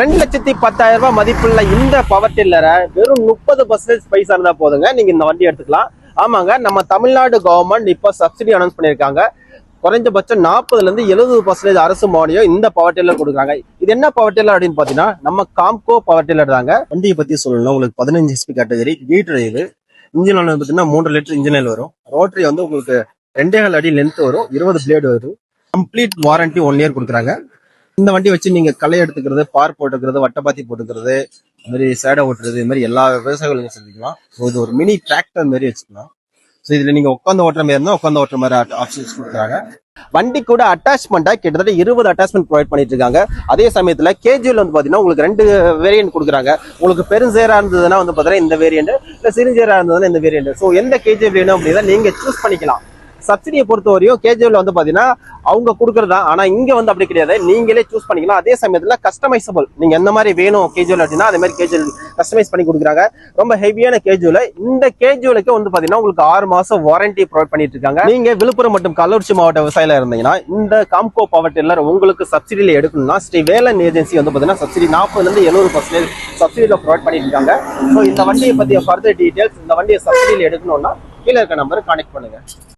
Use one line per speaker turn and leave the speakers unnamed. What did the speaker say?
2,10,000 மதிப்புள்ள இந்த பவர் டில்லரை வெறும் 30% பைசா இருந்தா போதுங்க, நீங்க இந்த வண்டி எடுத்துக்கலாம். ஆமாங்க, நம்ம தமிழ்நாடு கவர்மெண்ட் இப்ப சப்சிடி அனௌன்ஸ் பண்ணிருக்காங்க. குறைஞ்சபட்சம் 40% இருந்து 70% அரசு மானியம் இந்த பவர் டில்லர் கொடுக்குறாங்க. இது என்ன பவர் டில்லர் அப்படின்னு பாத்தீங்கன்னா நம்ம காம்கோ பவர் டில்லர் தாங்க. வண்டியை பத்தி சொல்லணும், உங்களுக்கு 15 HP category, key drive, engine பாத்தீங்கன்னா 3 லிட்டர் இன்ஜின் வரும். ரோட்டரி வந்து உங்களுக்கு 2.5 அடி லென்த் வரும், 20 பிளேடு வரும். கம்ப்ளீட் வாரண்டி 1 இயர் கொடுக்குறாங்க. இந்த வண்டி வச்சு நீங்க களை எடுத்துக்கிறது, பார் போட்டுக்கிறது, வட்டப்பாத்தி போட்டுக்கிறது, இந்த மாதிரி சேடை ஓட்டுறது, இது மாதிரி எல்லா விவசாயிகளும் செஞ்சுக்கலாம். இது ஒரு மினி டிராக்டர் மாதிரி வச்சுக்கலாம். ஸோ இதுல நீங்க உட்காந்து ஓட்டுற மாதிரி இருந்தா உட்காந்து ஓட்டுற மாதிரி ஆப்ஷன்ஸ் கொடுக்குறாங்க. வண்டி கூட அட்டாச்மெண்டா கிட்டத்தட்ட 20 அட்டாச்மெண்ட் ப்ரொவைட் பண்ணிட்டு இருக்காங்க. அதே சமயத்துல கேஜுவல் வந்து பாத்தீங்கன்னா உங்களுக்கு 2 வேரியன்ட் கொடுக்குறாங்க. உங்களுக்கு பெருஞ்சேரா இருந்ததுன்னா வந்து பாத்தீங்கன்னா இந்த வேரியன்ட், இல்ல சிறுஞ்சேரா இருந்ததுன்னா இந்த வேரியன்ட். ஸோ எந்த கேஜுவல் வேணும் அப்படின்னா நீங்க சூஸ் பண்ணிக்கலாம். சப்சிடியை பொறுத்த வரையும் கேஜுவல் வந்து பாத்தீங்கன்னா அவங்க கொடுக்கறதா, ஆனா இங்க வந்து அப்படி கிடையாது, நீங்களே சூஸ் பண்ணிக்கலாம். அதே சமயத்துல கஸ்டமைசபிள், நீங்க எந்த மாதிரி வேணும் கேஜுவல் அப்படின்னா அதே மாதிரி கேஜுவல் கஸ்டமைஸ் பண்ணி கொடுக்குறாங்க. ரொம்ப ஹெவியான கேஜுவல். இந்த கேஜுவலுக்கு வந்து பாத்தீங்கன்னா உங்களுக்கு 6 மாசம் வாரண்டி ப்ரொவைட் பண்ணிட்டு இருக்காங்க. நீங்க விழுப்புரம் மற்றும் கள்ளக்குறிச்சி மாவட்ட விவசாயில இருந்தீங்கன்னா இந்த காம்கோ பவர் டில்லர் உங்களுக்கு சப்சிடியில எடுக்கணும்னா ஸ்ரீ வேலன் ஏஜென்சி வந்து பாத்தீங்கன்னா சப்சிடி 40% இருந்து 70% சப்சிடியில ப்ரொவைட் பண்ணிட்டு இருக்காங்க. ஸோ இந்த வண்டியை பத்திய ஃபர்தர் டீடைல்ஸ், இந்த வண்டியை சப்சிடியில எடுக்கணும்னா கீழே இருக்க நம்பர் கான்டெக்ட் பண்ணுங்க.